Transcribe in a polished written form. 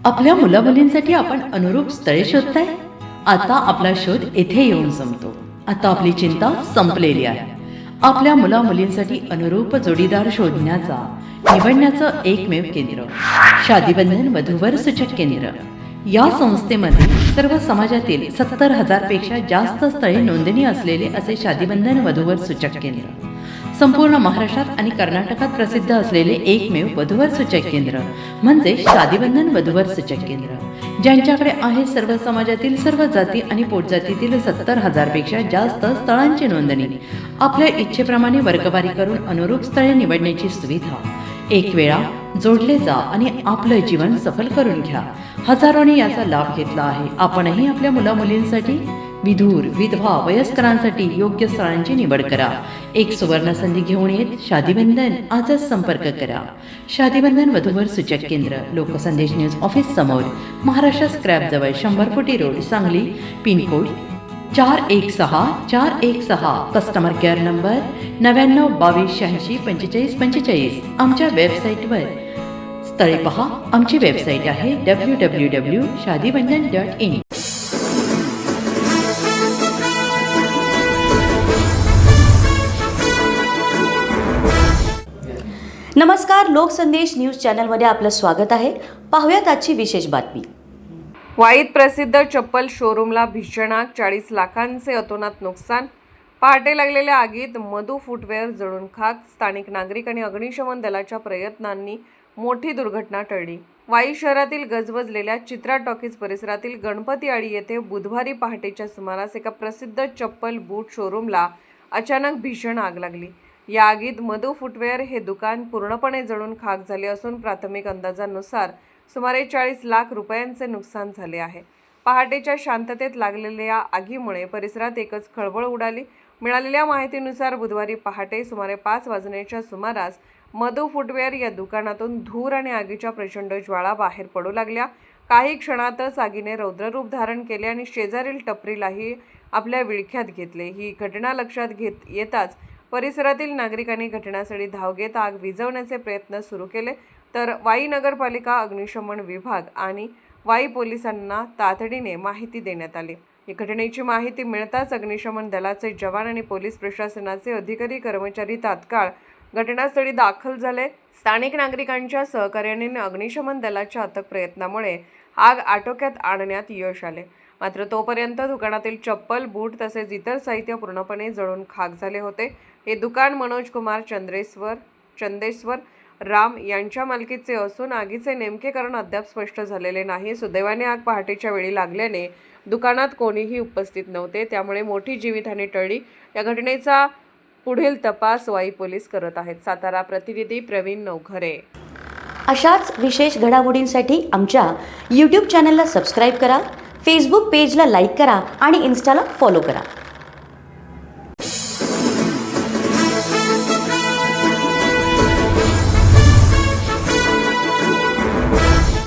आपल्या मुलामुलींसाठी आपण अनुरूप स्थळे शोधताय? आता आपला शोध येथे येऊन संपतो. आता आपली चिंता संपलेली आहे. आपल्या मुलामुलींसाठी अनुरूप जोडीदार शोधण्याचा निवडण्याचं एकमेव केंद्र शादीबंधन वधूवर सूचक केंद्र. या संस्थेमध्ये सर्व समाजातील 70,000 पेक्षा जास्त स्थळे नोंदणी असलेले असे शादीबंधन वधूवर सूचक केंद्र. संपूर्ण महाराष्ट्रात आणि कर्नाटकात प्रसिद्ध असलेले एकमेव वधूवर सूचक केंद्र म्हणजे शादीबंधन वधूवर सूचक केंद्र, ज्यांच्याकडे आहे सर्व समाजातील सर्व जाती आणि पोटजातीतील 70,000 पेक्षा जास्त स्थळांची नोंदणी. आपल्या इच्छेप्रमाणे वर्गवारी करून अनुरूप स्थळे निवडण्याची सुविधा. एक वेळा जोडले जा आणि आपलं जीवन सफल करून घ्या. हजारोंनी याचा लाभ घेतला आहे. आपणही आपल्या मुलामुलींसाठी, विधूर, विधवा, वयस्करांसाठी योग्य स्थळांची निवड करा. एक सुवर्ण संधी घेऊन येत शादीबंधन. आजच संपर्क करा. शादीबंधन वधूवर सूचक केंद्र, लोकसंदेश न्यूज ऑफिस समोर, महाराष्ट्र स्क्रॅप जवळ, 100 फुटी road, Sangli. Pincode 416416. Customer care number 9922864545. आमच्या वेबसाईटवर स्थळे पहा. आमची वेबसाईट आहे www.shadibandhan.in. नमस्कार, लोकसंदेश न्यूज चॅनलमध्ये आपलं स्वागत आहे. पाहूयात आजची विशेष बातमी. वाईत प्रसिद्ध चप्पल शोरूमला भीषण आग, 40 लाखांचे अतोनात नुकसान. पहाटे लागलेल्या आगीत मधू फुटवेअर जळून खाक. स्थानिक नागरिक आणि अग्निशमन दलाच्या प्रयत्नांनी मोठी दुर्घटना टळली. वाई शहरातील गजबजलेल्या चित्रा टॉकीज परिसरातील गणपती आळी येथे बुधवारी पहाटेच्या सुमारास एका प्रसिद्ध चप्पल बूट शोरूमला अचानक भीषण आग लागली. या आगीत मधू फुटवेअर हे दुकान पूर्णपणे जळून खाक झाले असून प्राथमिक अंदाजानुसार सुमारे 40 लाख रुपयांचे नुकसान झाले आहे. पहाटेच्या शांततेत लागलेल्या आगीमुळे परिसरात एकच खळबळ उडाली. मिळालेल्या माहितीनुसार बुधवारी पहाटे सुमारे 5 वाजण्याच्या सुमारास मधू फुटवेअर या दुकानातून धूर आणि आगीच्या प्रचंड ज्वाळा बाहेर पडू लागल्या. काही क्षणातच आगीने रौद्ररूप धारण केले आणि शेजारील टपरीलाही आपल्या विळख्यात घेतले. ही घटना लक्षात येताच परिसरातील नागरिकांनी घटनास्थळी धाव घेत आग विझवण्याचे प्रयत्न सुरू केले, तर वाई नगरपालिका, अग्निशमन विभाग आणि वाई पोलिसांना तातडीने माहिती देण्यात आली. या घटनेची माहिती मिळताच अग्निशमन दलाचे जवान आणि पोलीस प्रशासनाचे अधिकारी कर्मचारी तात्काळ घटनास्थळी दाखल झाले. स्थानिक नागरिकांच्या सहकार्याने अग्निशमन दलाच्या अथक प्रयत्नामुळे आग आटोक्यात आणण्यात यश आले. मात्र तोपर्यंत दुकानातील चप्पल, बूट तसेच इतर साहित्य पूर्णपणे जळून खाक झाले होते. हे दुकान मनोज कुमार चंदेश्वर राम यांच्या मालकीचे असून आगीचे नेमके कारण अद्याप स्पष्ट झालेले नाही. सुदैवाने आग पहाटेच्या वेळी लागल्याने दुकानात कोणीही उपस्थित नव्हते, त्यामुळे मोठी जीवितहानी टळली. या घटनेचा पुढील तपास वाई पोलीस करत आहेत. सातारा प्रतिनिधी प्रवीण नवघरे. अशाच विशेष घडामोडींसाठी आमच्या यूट्यूब चॅनलला सबस्क्राईब करा, फेसबुक पेजला लाईक करा आणि इन्स्टाला फॉलो करा.